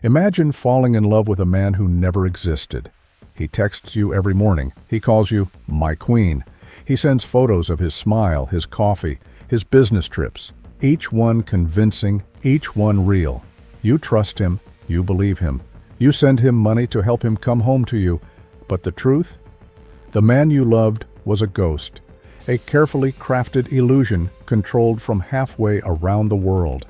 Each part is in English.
Imagine falling in love with a man who never existed. He texts you every morning. He calls you "my queen." He sends photos of his smile, his coffee, his business trips, each one convincing, each one real. You trust him, you believe him, you send him money to help him come home to you. But the truth? The man you loved was a ghost, a carefully crafted illusion controlled from halfway around the world.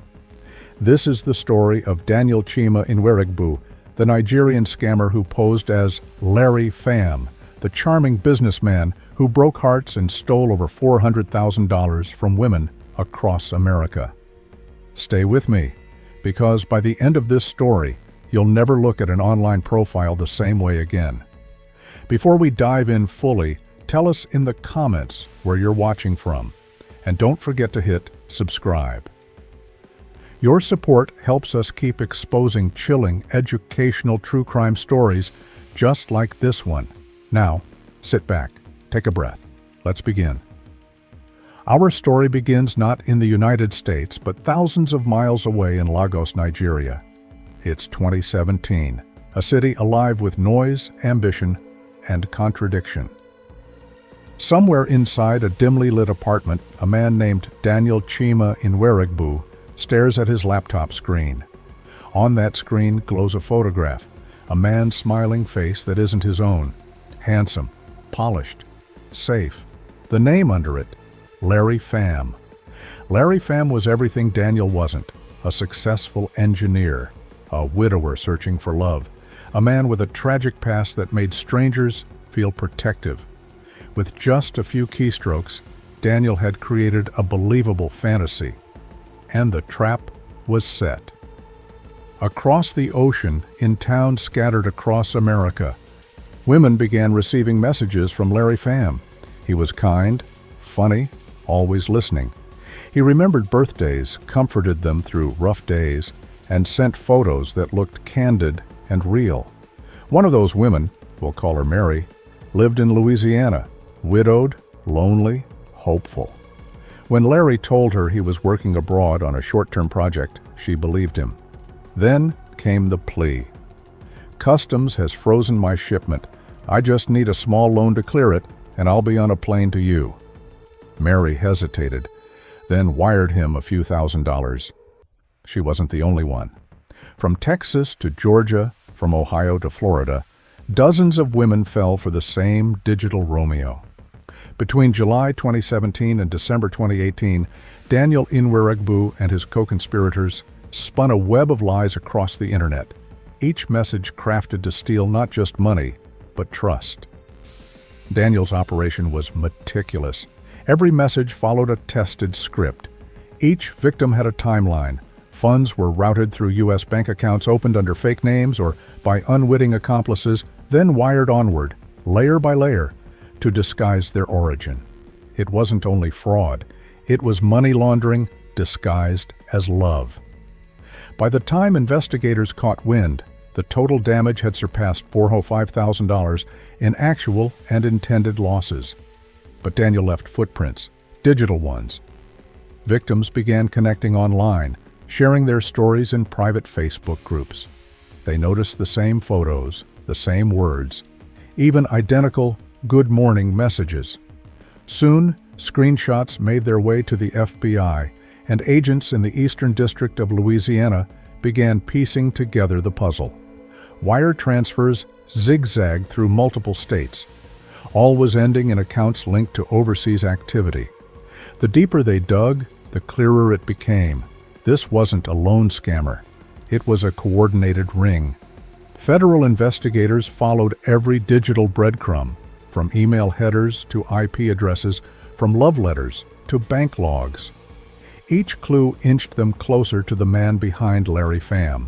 This is the story of Daniel Chima Nwerigbu, the Nigerian scammer who posed as Larry Pham, the charming businessman who broke hearts and stole over $400,000 from women across America. Stay with me, because by the end of this story, you'll never look at an online profile the same way again. Before we dive in fully, tell us in the comments where you're watching from, and don't forget to hit subscribe. Your support helps us keep exposing chilling, educational true crime stories just like this one. Now, sit back, take a breath. Let's begin. Our story begins not in the United States, but thousands of miles away in Lagos, Nigeria. It's 2017, a city alive with noise, ambition, and contradiction. Somewhere inside a dimly lit apartment, a man named Daniel Chima Nwerigbu stares at his laptop screen. On that screen glows a photograph, a man's smiling face that isn't his own. Handsome, polished, safe. The name under it, Larry Pham. Larry Pham was everything Daniel wasn't: a successful engineer, a widower searching for love, a man with a tragic past that made strangers feel protective. With just a few keystrokes, Daniel had created a believable fantasy. And the trap was set. Across the ocean, in towns scattered across America, women began receiving messages from Larry Pham. He was kind, funny, always listening. He remembered birthdays, comforted them through rough days, and sent photos that looked candid and real. One of those women, we'll call her Mary, lived in Louisiana, widowed, lonely, hopeful. When Larry told her he was working abroad on a short-term project, she believed him. Then came the plea. "Customs has frozen my shipment. I just need a small loan to clear it, and I'll be on a plane to you." Mary hesitated, then wired him a few $1,000s. She wasn't the only one. From Texas to Georgia, from Ohio to Florida, dozens of women fell for the same digital Romeo. Between July 2017 and December 2018, Daniel Nwerigbu and his co-conspirators spun a web of lies across the internet, each message crafted to steal not just money, but trust. Daniel's operation was meticulous. Every message followed a tested script. Each victim had a timeline. Funds were routed through U.S. bank accounts opened under fake names or by unwitting accomplices, then wired onward, layer by layer, to disguise their origin. It wasn't only fraud, it was money laundering disguised as love. By the time investigators caught wind, the total damage had surpassed $405,000 in actual and intended losses. But Daniel left footprints, digital ones. Victims began connecting online, sharing their stories in private Facebook groups. They noticed the same photos, the same words, even identical "good morning" messages. Soon, screenshots made their way to the FBI, and agents in the Eastern District of Louisiana began piecing together the puzzle. Wire transfers zigzagged through multiple states. All was ending in accounts linked to overseas activity. The deeper they dug, the clearer it became. This wasn't a lone scammer. It was a coordinated ring. Federal investigators followed every digital breadcrumb, from email headers to IP addresses, from love letters to bank logs. Each clue inched them closer to the man behind Larry Pham.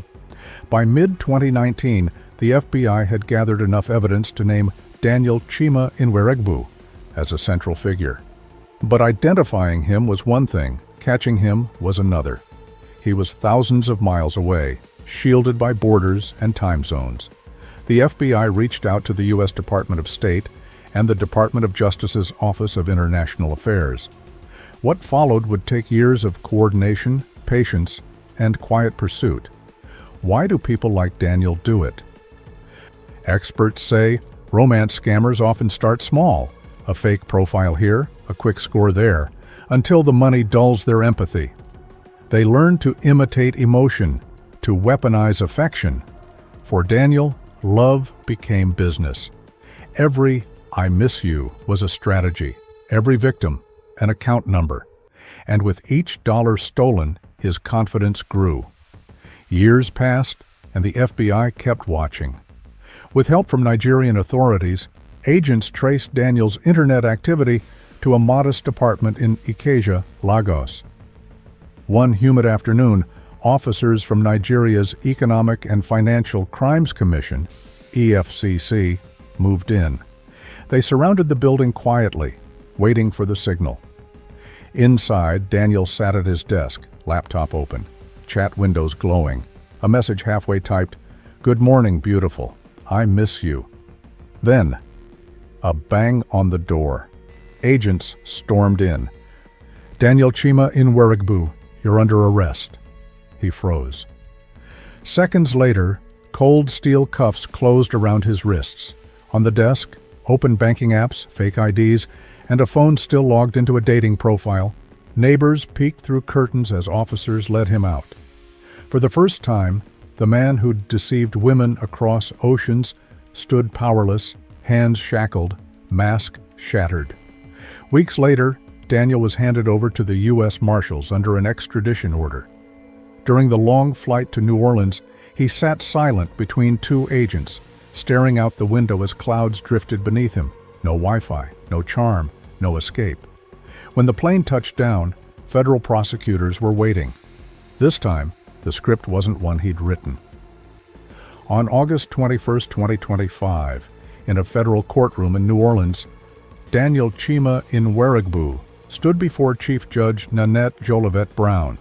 By mid-2019, the FBI had gathered enough evidence to name Daniel Chima Nwerigbu as a central figure. But identifying him was one thing, catching him was another. He was thousands of miles away, shielded by borders and time zones. The FBI reached out to the U.S. Department of State and the Department of Justice's Office of International Affairs. What followed would take years of coordination, patience, and quiet pursuit. Why do people like Daniel do it? Experts say romance scammers often start small, a fake profile here, a quick score there, until the money dulls their empathy. They learn to imitate emotion, to weaponize affection. For Daniel, love became business. Every "I miss you" was a strategy, every victim an account number. And with each dollar stolen, his confidence grew. Years passed, and the FBI kept watching. With help from Nigerian authorities, agents traced Daniel's internet activity to a modest apartment in Ikeja, Lagos. One humid afternoon, officers from Nigeria's Economic and Financial Crimes Commission, EFCC, moved in. They surrounded the building quietly, waiting for the signal. Inside, Daniel sat at his desk, laptop open, chat windows glowing, a message halfway typed, "Good morning, beautiful. I miss you." Then, a bang on the door. Agents stormed in. "Daniel Chima Inwerigbu, you're under arrest." He froze. Seconds later, cold steel cuffs closed around his wrists. On the desk, open banking apps, fake IDs, and a phone still logged into a dating profile. Neighbors peeked through curtains as officers led him out. For the first time, the man who'd deceived women across oceans stood powerless, hands shackled, mask shattered. Weeks later, Daniel was handed over to the U.S. Marshals under an extradition order. During the long flight to New Orleans, he sat silent between two agents, staring out the window as clouds drifted beneath him. No Wi-Fi, no charm, no escape. When the plane touched down, federal prosecutors were waiting. This time, the script wasn't one he'd written. On August 21, 2025, in a federal courtroom in New Orleans, Daniel Chima Inwerigbu stood before Chief Judge Nanette Jolivet Brown.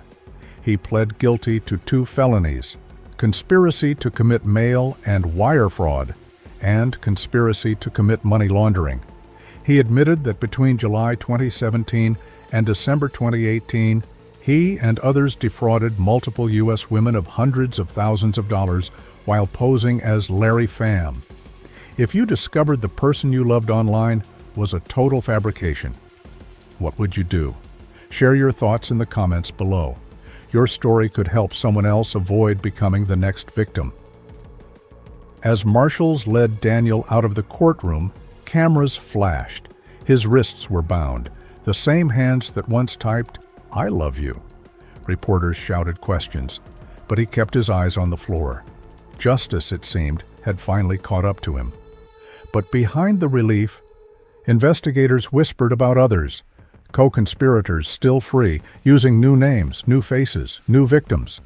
He pled guilty to 2 felonies: conspiracy to commit mail and wire fraud, and conspiracy to commit money laundering. He admitted that between July 2017 and December 2018, he and others defrauded multiple U.S. women of hundreds of thousands of dollars while posing as Larry Pham. If you discovered the person you loved online was a total fabrication, what would you do? Share your thoughts in the comments below. Your story could help someone else avoid becoming the next victim. As marshals led Daniel out of the courtroom, cameras flashed. His wrists were bound, the same hands that once typed, "I love you." Reporters shouted questions, but he kept his eyes on the floor. Justice, it seemed, had finally caught up to him. But behind the relief, investigators whispered about others, co-conspirators still free, using new names, new faces, new victims.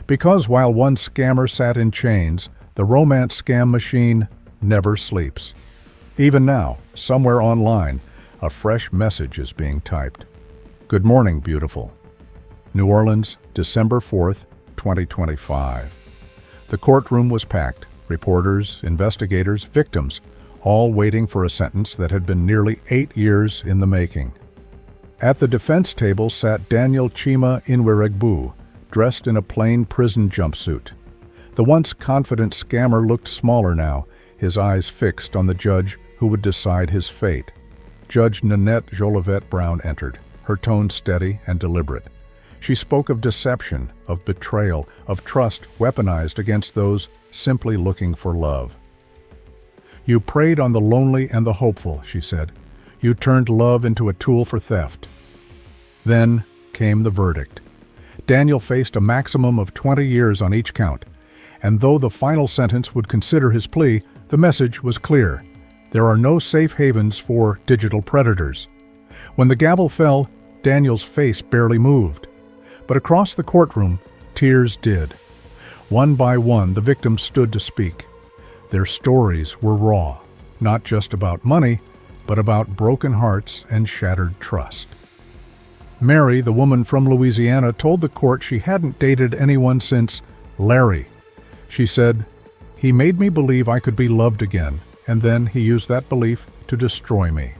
Because while one scammer sat in chains, the romance scam machine never sleeps. Even now, somewhere online, a fresh message is being typed. "Good morning, beautiful." New Orleans, December 4th, 2025. The courtroom was packed. Reporters, investigators, victims, all waiting for a sentence that had been nearly 8 years in the making. At the defense table sat Daniel Chima Inwerigbu, dressed in a plain prison jumpsuit. The once confident scammer looked smaller now, his eyes fixed on the judge who would decide his fate. Judge Nanette Jolivet Brown entered, her tone steady and deliberate. She spoke of deception, of betrayal, of trust weaponized against those simply looking for love. "You preyed on the lonely and the hopeful," she said. "You turned love into a tool for theft." Then came the verdict. Daniel faced a maximum of 20 years on each count, and though the final sentence would consider his plea, the message was clear. There are no safe havens for digital predators. When the gavel fell, Daniel's face barely moved. But across the courtroom, tears did. One by one, the victims stood to speak. Their stories were raw, not just about money, but about broken hearts and shattered trust. Mary, the woman from Louisiana, told the court she hadn't dated anyone since Larry. She said, "He made me believe I could be loved again, and then he used that belief to destroy me."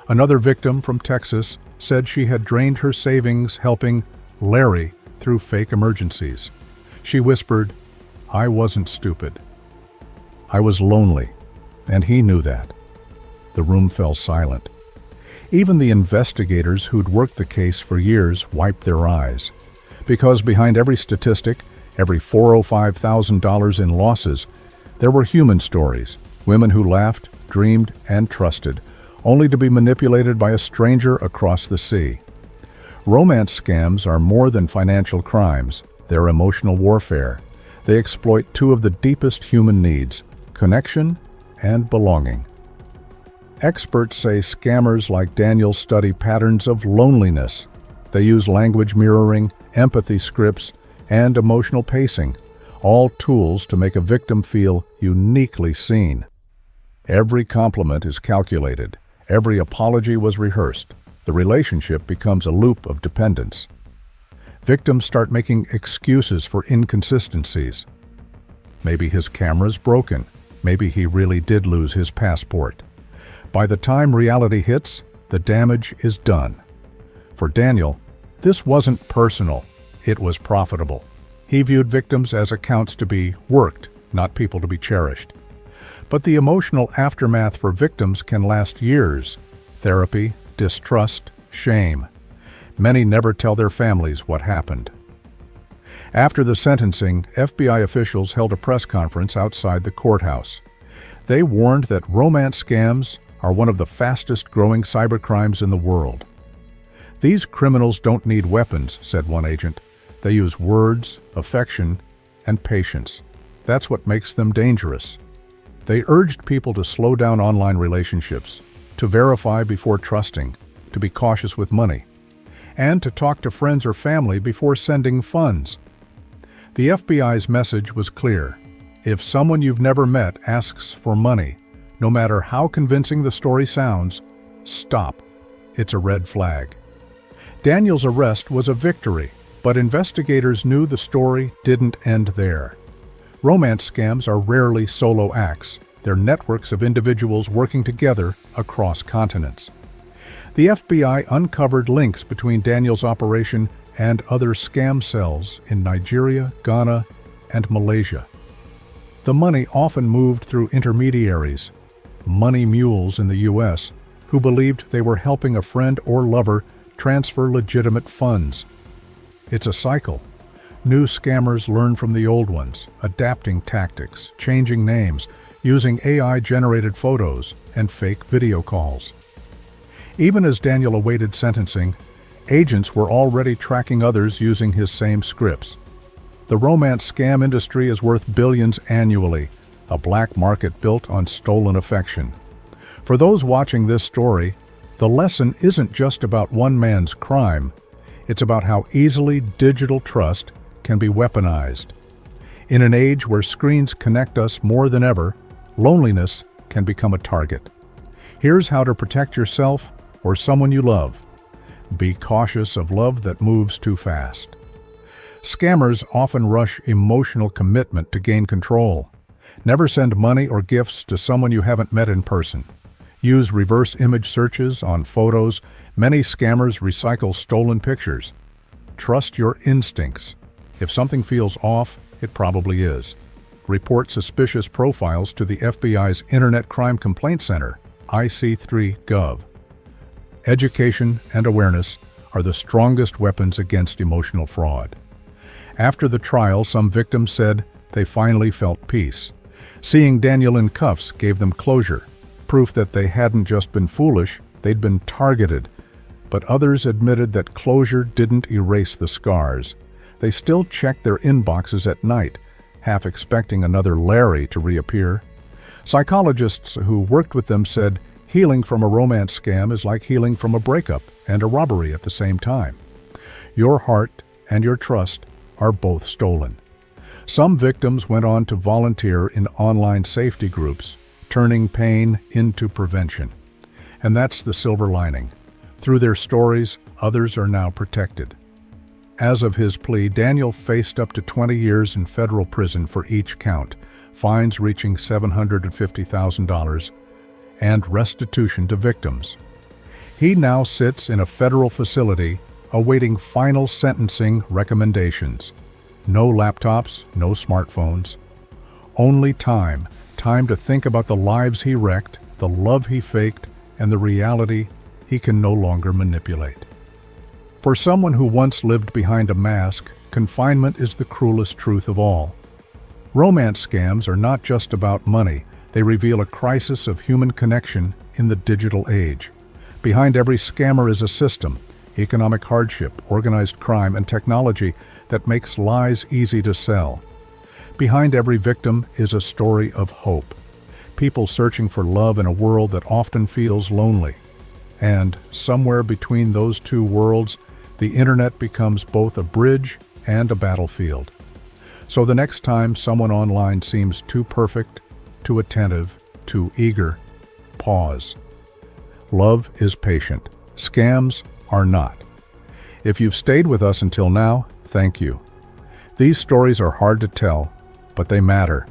Another victim from Texas said she had drained her savings helping Larry through fake emergencies. She whispered, "I wasn't stupid. I was lonely, and he knew that." The room fell silent. Even the investigators who'd worked the case for years wiped their eyes. Because behind every statistic, every $405,000 in losses, there were human stories, women who laughed, dreamed, and trusted, only to be manipulated by a stranger across the sea. Romance scams are more than financial crimes. They're emotional warfare. They exploit two of the deepest human needs: connection and belonging. Experts say scammers like Daniel study patterns of loneliness. They use language mirroring, empathy scripts, and emotional pacing, all tools to make a victim feel uniquely seen. Every compliment is calculated. Every apology was rehearsed. The relationship becomes a loop of dependence. Victims start making excuses for inconsistencies. Maybe his camera's broken. Maybe he really did lose his passport. By the time reality hits, the damage is done. For Daniel, this wasn't personal. It was profitable. He viewed victims as accounts to be worked, not people to be cherished. But the emotional aftermath for victims can last years. Therapy, distrust, shame. Many never tell their families what happened. After the sentencing, FBI officials held a press conference outside the courthouse. They warned that romance scams are one of the fastest-growing cybercrimes in the world. "These criminals don't need weapons," said one agent. "They use words, affection, and patience. That's what makes them dangerous." They urged people to slow down online relationships, to verify before trusting, to be cautious with money, and to talk to friends or family before sending funds. The FBI's message was clear. If someone you've never met asks for money, no matter how convincing the story sounds, stop. It's a red flag. Daniel's arrest was a victory, but investigators knew the story didn't end there. Romance scams are rarely solo acts. They're networks of individuals working together across continents. The FBI uncovered links between Daniel's operation and other scam cells in Nigeria, Ghana, and Malaysia. The money often moved through intermediaries, money mules in the U.S., who believed they were helping a friend or lover transfer legitimate funds. It's a cycle. New scammers learn from the old ones, adapting tactics, changing names, using AI-generated photos and fake video calls. Even as Daniel awaited sentencing, agents were already tracking others using his same scripts. The romance scam industry is worth billions annually, a black market built on stolen affection. For those watching this story, the lesson isn't just about one man's crime. It's about how easily digital trust can be weaponized. In an age where screens connect us more than ever, loneliness can become a target. Here's how to protect yourself or someone you love. Be cautious of love that moves too fast. Scammers often rush emotional commitment to gain control. Never send money or gifts to someone you haven't met in person. Use reverse image searches on photos. Many scammers recycle stolen pictures. Trust your instincts. If something feels off, it probably is. Report suspicious profiles to the FBI's Internet Crime Complaint Center, IC3.gov. Education and awareness are the strongest weapons against emotional fraud. After the trial, some victims said they finally felt peace. Seeing Daniel in cuffs gave them closure, proof that they hadn't just been foolish, they'd been targeted. But others admitted that closure didn't erase the scars. They still checked their inboxes at night, half expecting another Larry to reappear. Psychologists who worked with them said healing from a romance scam is like healing from a breakup and a robbery at the same time. Your heart and your trust are both stolen. Some victims went on to volunteer in online safety groups, turning pain into prevention. And that's the silver lining. Through their stories, others are now protected. As of his plea, Daniel faced up to 20 years in federal prison for each count, fines reaching $750,000, and restitution to victims. He now sits in a federal facility awaiting final sentencing recommendations. No laptops, no smartphones. Only time. Time to think about the lives he wrecked, the love he faked, and the reality he can no longer manipulate. For someone who once lived behind a mask, confinement is the cruelest truth of all. Romance scams are not just about money. They reveal a crisis of human connection in the digital age. Behind every scammer is a system, economic hardship, organized crime, and technology that makes lies easy to sell. Behind every victim is a story of hope. People searching for love in a world that often feels lonely. And somewhere between those two worlds, the internet becomes both a bridge and a battlefield. So the next time someone online seems too perfect, too attentive, too eager, pause. Love is patient. Scams are not. If you've stayed with us until now, thank you. These stories are hard to tell, but they matter,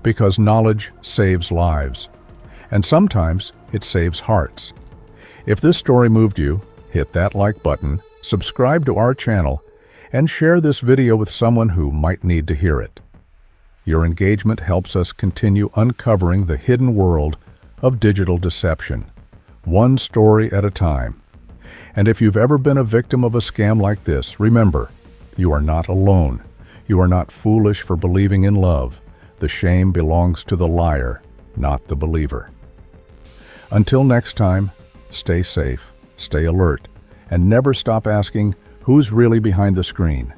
because knowledge saves lives. And sometimes it saves hearts. If this story moved you, hit that like button, subscribe to our channel, and share this video with someone who might need to hear it. Your engagement helps us continue uncovering the hidden world of digital deception, one story at a time. And if you've ever been a victim of a scam like this, remember, you are not alone. You are not foolish for believing in love. The shame belongs to the liar, not the believer. Until next time, stay safe, stay alert, and never stop asking, who's really behind the screen?